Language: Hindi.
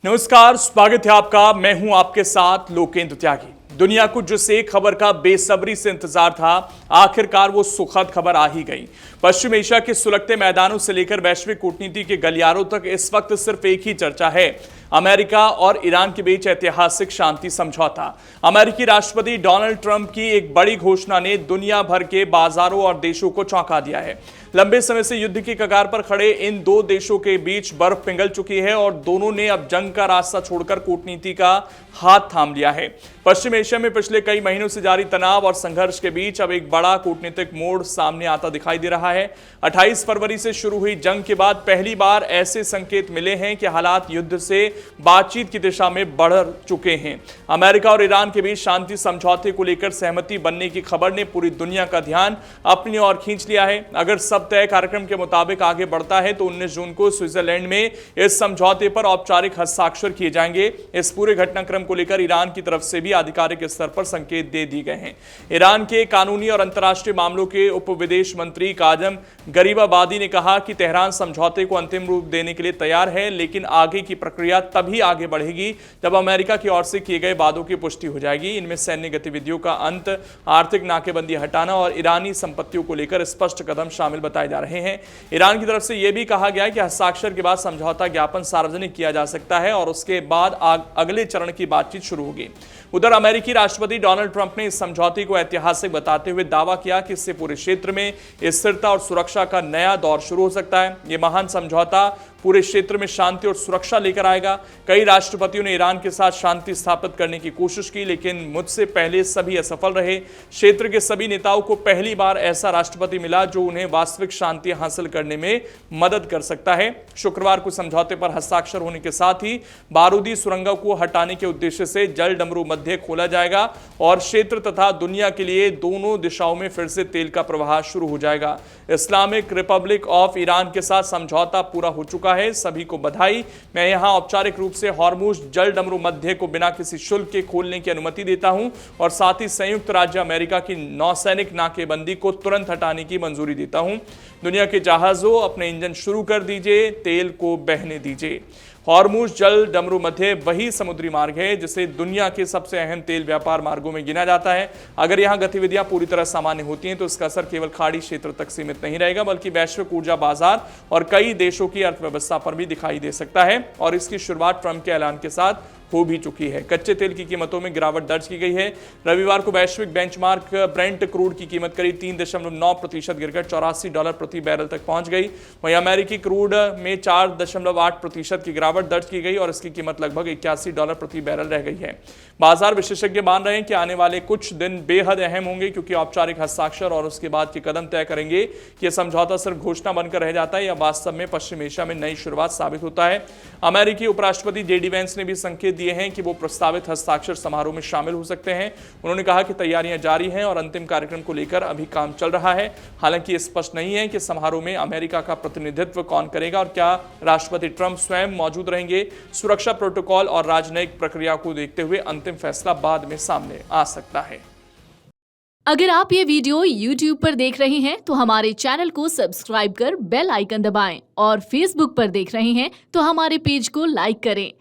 नमस्कार, स्वागत है आपका। मैं हूं आपके साथ लोकेंद्र त्यागी। दुनिया को जिस एक खबर का बेसब्री से इंतजार था, आखिरकार वो सुखद खबर आ ही गई। पश्चिम एशिया के सुलगते मैदानों से लेकर वैश्विक कूटनीति के गलियारों तक इस वक्त सिर्फ एक ही चर्चा है, अमेरिका और ईरान के बीच ऐतिहासिक शांति समझौता। अमेरिकी राष्ट्रपति डोनाल्ड ट्रंप की एक बड़ी घोषणा ने दुनिया भर के बाजारों और देशों को चौंका दिया है। लंबे समय से युद्ध की कगार पर खड़े इन दो देशों के बीच बर्फ पिघल चुकी है और दोनों ने अब जंग का रास्ता छोड़कर कूटनीति का हाथ थाम लिया है। पश्चिम एशिया में पिछले कई महीनों से जारी तनाव और संघर्ष के बीच अब एक बड़ा कूटनीतिक मोड़ सामने आता दिखाई दे रहा है। 28 फरवरी से शुरू हुई जंग के बाद पहली बार ऐसे संकेत मिले हैं कि हालात युद्ध से बातचीत की दिशा में बढ़ चुके हैं। अमेरिका और ईरान के बीच शांति समझौते को लेकर सहमति बनने की खबर ने पूरी दुनिया का ध्यान अपनी ओर खींच लिया है। अगर सब तय कार्यक्रम के मुताबिक आगे बढ़ता है तो 19 जून को स्विट्जरलैंड में इस समझौते पर औपचारिक हस्ताक्षर किए जाएंगे। इस पूरे घटनाक्रम को लेकर ईरान की तरफ से भी आधिकारिक स्तर पर संकेत दे दिए गए हैं। ईरान के कानूनी और अंतर्राष्ट्रीय मामलों के उप विदेश मंत्री काजम गरीबाबादी ने कहा कि तेहरान समझौते को अंतिम रूप देने के लिए तैयार है, लेकिन आगे की प्रक्रिया तभी आगे बढ़ेगी जब अमेरिका की ओर से किए गए वादों की पुष्टि हो जाएगी। इनमें सैन्य गतिविधियों का अंत, आर्थिक नाकेबंदी हटाना और ईरानी संपत्तियों को लेकर स्पष्ट कदम शामिल बताए जा रहे हैं। ईरान की तरफ से यह भी कहा गया है कि हस्ताक्षर के बाद समझौता ज्ञापन सार्वजनिक किया जा सकता है और उसके बाद अगले चरण की बातचीत शुरू होगी। उधर अमेरिकी राष्ट्रपति डोनाल्ड ट्रंप ने इस समझौते को ऐतिहासिक बताते हुए दावा किया कि इससे पूरे क्षेत्र में स्थिरता और सुरक्षा का नया दौर शुरू हो सकता है। यह महान समझौता पूरे क्षेत्र में शांति और सुरक्षा लेकर आएगा। कई राष्ट्रपतियों ने ईरान के साथ शांति स्थापित करने की कोशिश की, लेकिन मुझसे पहले सभी असफल रहे। क्षेत्र के सभी नेताओं को पहली बार ऐसा राष्ट्रपति मिला जो उन्हें वास्तविक शांति हासिल करने में मदद कर सकता है। शुक्रवार को समझौते पर हस्ताक्षर होने के साथ ही बारूदी सुरंगों को हटाने के उद्देश्य से जल डमरू मध्य खोला जाएगा और क्षेत्र तथा दुनिया के लिए दोनों दिशाओं में फिर से तेल का प्रवाह शुरू हो जाएगा। इस्लामिक रिपब्लिक ऑफ ईरान के साथ समझौता पूरा हो चुका है। सभी को बधाई। मैं यहां औपचारिक रूप से हॉर्मुज जल डमरू मध्य को बिना किसी शुल्क के खोलने की अनुमति देता हूं और साथ ही संयुक्त राज्य अमेरिका की नौसैनिक नाकेबंदी को तुरंत हटाने की मंजूरी देता हूं। दुनिया के जहाजों, अपने इंजन शुरू कर दीजिए, तेल को बहने दीजिए। हॉर्मुज जल डमरू मध्य वही समुद्री मार्ग है जिसे दुनिया के सबसे अहम तेल व्यापार मार्गों में गिना जाता है। अगर यहां गतिविधियां पूरी तरह सामान्य होती हैं तो इसका असर केवल खाड़ी क्षेत्र तक सीमित नहीं रहेगा, बल्कि वैश्विक ऊर्जा बाजार और कई देशों की अर्थव्यवस्था पर भी दिखाई दे सकता है। और इसकी शुरुआत ट्रंप के ऐलान के साथ हो भी चुकी है। कच्चे तेल की कीमतों में गिरावट दर्ज की गई है। रविवार को वैश्विक बेंचमार्क ब्रेंट क्रूड की कीमत करीब 3.9% गिरकर $84 प्रति बैरल तक पहुंच गई। वहीं अमेरिकी क्रूड में 4.8% की गिरावट दर्ज की गई और इसकी कीमत लगभग $81 प्रति बैरल रह गई है। बाजार विशेषज्ञ मान रहे हैं कि आने वाले कुछ दिन बेहद अहम होंगे, क्योंकि औपचारिक हस्ताक्षर और उसके बाद के कदम तय करेंगे कि यह समझौता सिर्फ घोषणा बनकर रह जाता है या वास्तव में पश्चिम एशिया में नई शुरुआत साबित होता है। अमेरिकी उपराष्ट्रपति जेडी वेंस ने भी संकेत दिए हैं कि वो प्रस्तावित हस्ताक्षर समारोह में शामिल हो सकते हैं। उन्होंने कहा कि तैयारियां जारी हैं और अंतिम कार्यक्रम को लेकर अभी काम चल रहा है। हालांकि ये स्पष्ट नहीं है कि समारोह में अमेरिका का प्रतिनिधित्व कौन करेगा और क्या राष्ट्रपति ट्रंप स्वयं मौजूद रहेंगे। सुरक्षा प्रोटोकॉल और राजनयिक प्रक्रिया को देखते हुए अंतिम फैसला बाद में सामने आ सकता है। अगर आप ये वीडियो YouTube पर देख रहे हैं तो हमारे चैनल को सब्सक्राइब कर बेल आइकन दबाएं और Facebook पर देख रहे हैं तो हमारे पेज को लाइक करें।